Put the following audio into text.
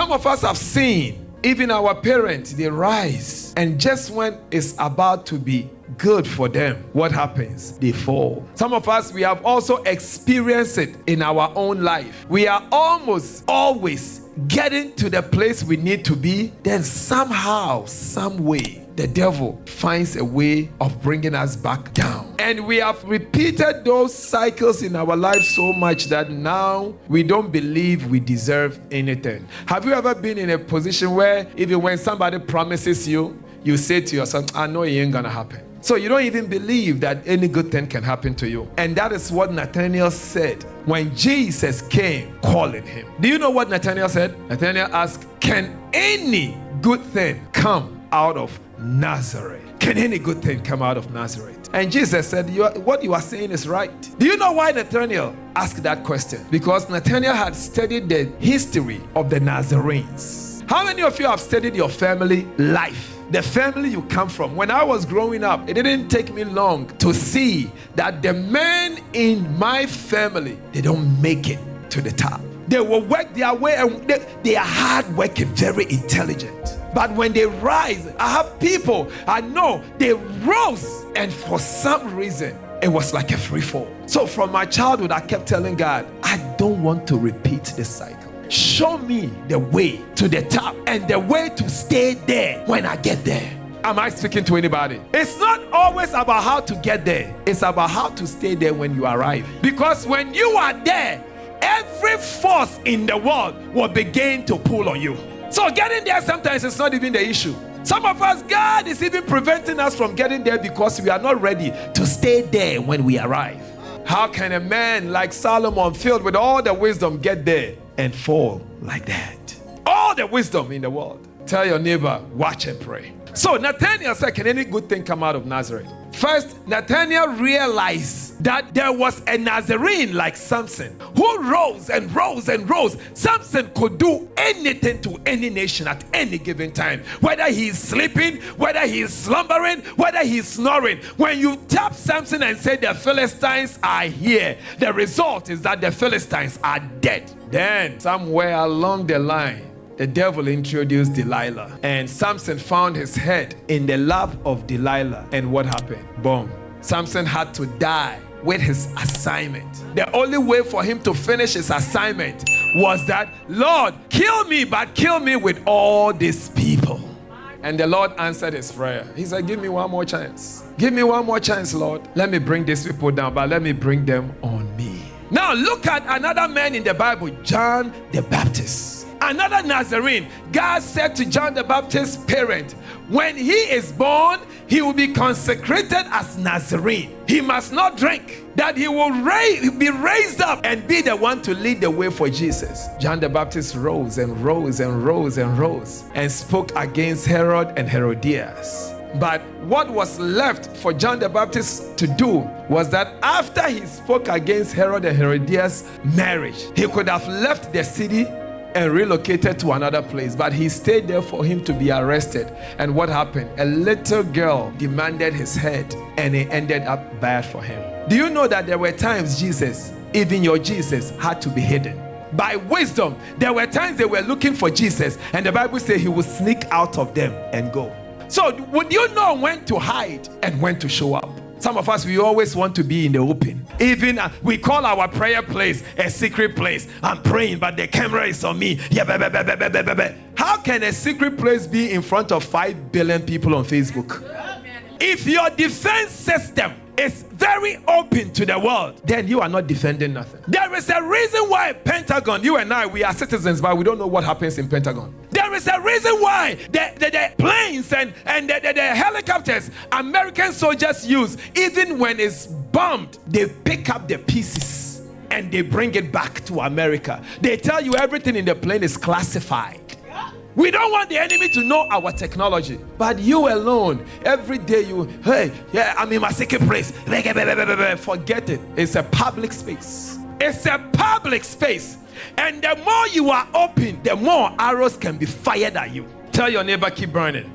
Some of us have seen even our parents, they rise, and just when it's about to be good for them, what happens? They fall. Some of us, we have also experienced it in our own life. We are almost always getting to the place we need to be, then somehow, some way, the devil finds a way of bringing us back down. And we have repeated those cycles in our life so much that now we don't believe we deserve anything. Have you ever been in a position where even when somebody promises you, you say to yourself, I know it ain't gonna happen. So you don't even believe that any good thing can happen to you. And that is what Nathanael said when Jesus came calling him. Do you know what Nathanael said? Nathanael asked, can any good thing come out of Nazareth? Can any good thing come out of Nazareth? And Jesus said, what you are saying is right. Do you know why Nathanael asked that question? Because Nathanael had studied the history of the Nazarenes. How many of you have studied your family life? The family you come from. When I was growing up, it didn't take me long to see that the men in my family, they don't make it to the top. They will work their way, and they are hard working, very intelligent. But when they rise, I have people I know, they rose, and for some reason, it was like a free fall. So from my childhood, I kept telling God, I don't want to repeat this cycle. Show me the way to the top and the way to stay there when I get there. Am I speaking to anybody? It's not always about how to get there. It's about how to stay there when you arrive. Because when you are there, every force in the world will begin to pull on you. So getting there sometimes is not even the issue. Some of us, God is even preventing us from getting there because we are not ready to stay there when we arrive. How can a man like Solomon, filled with all the wisdom, get there and fall like that? All the wisdom in the world. Tell your neighbor, watch and pray. So Nathanael said, can any good thing come out of Nazareth? First, Nathanael realized that there was a Nazarene like Samson who rose and rose and rose. Samson could do anything to any nation at any given time. Whether he is sleeping, whether he is slumbering, whether he is snoring. When you tap Samson and say the Philistines are here, the result is that the Philistines are dead. Then somewhere along the line, the devil introduced Delilah, and Samson found his head in the lap of Delilah. And what happened? Boom. Samson had to die with his assignment. The only way for him to finish his assignment was that, Lord, kill me, but kill me with all these people. And the Lord answered his prayer. He said, give me one more chance. Give me one more chance, Lord. Let me bring these people down, but let me bring them on me. Now look at another man in the Bible, John the Baptist. Another Nazarene. God said to John the Baptist's parent, when he is born, he will be consecrated as Nazarene. He must not drink, that he will be raised up and be the one to lead the way for Jesus. John the Baptist rose and rose and rose and rose and spoke against Herod and Herodias. But what was left for John the Baptist to do was that after he spoke against Herod and Herodias' marriage, he could have left the city and relocated to another place, but he stayed there for him to be arrested. And what happened? A little girl demanded his head, and it ended up bad for him. Do you know that there were times Jesus, even your Jesus, had to be hidden? By wisdom, there were times they were looking for Jesus, and the Bible says he would sneak out of them and go. So would you know when to hide and when to show up? Some of us, we always want to be in the open. Even we call our prayer place a secret place. I'm praying, but the camera is on me. How can a secret place be in front of 5 billion people on Facebook? If your defense system is very open to the world, then you are not defending nothing. There is a reason why Pentagon, you and I, we are citizens, but we don't know what happens in Pentagon. There is a reason why the planes and the helicopters American soldiers use, even when it's bombed, they pick up the pieces and they bring it back to America. They tell you everything in the plane is classified. We don't want the enemy to know our technology. But you alone, every day I'm in my secret place. Forget it. It's a public space. It's a public space. And the more you are open, the more arrows can be fired at you. Tell your neighbor, keep burning.